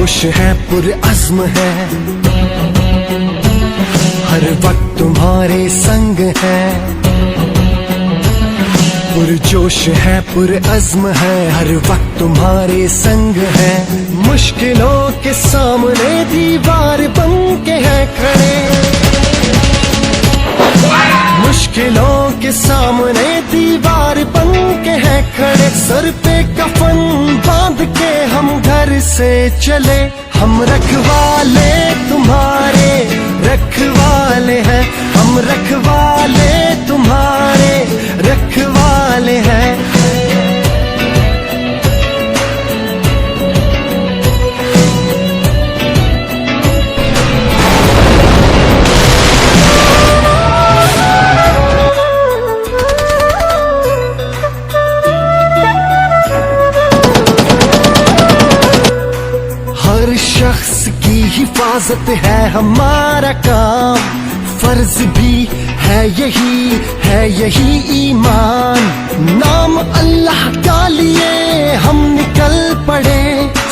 जोश है पुरअज़्म है, हर वक्त तुम्हारे संग है। पुरजोश है पुरअज़्म है, हर वक्त तुम्हारे संग है। मुश्किलों के सामने दीवार बन के है खड़े, मुश्किलों के सामने दीवार बन के है खड़े। सर पे कफन बांध के हम घर से चले, हम रखवाले तुम्हारे रखवाले हैं, हम रखवाले तुम्हारे रखवाले हैं। हर शख्स की हिफाजत है हमारा काम, फर्ज भी है यही ईमान। नाम अल्लाह का लिए हम निकल पड़े,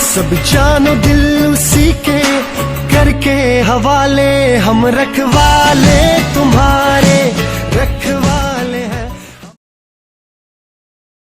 सब जानो दिल उसी के करके हवाले। हम रखवाले तुम्हारे रखवाले।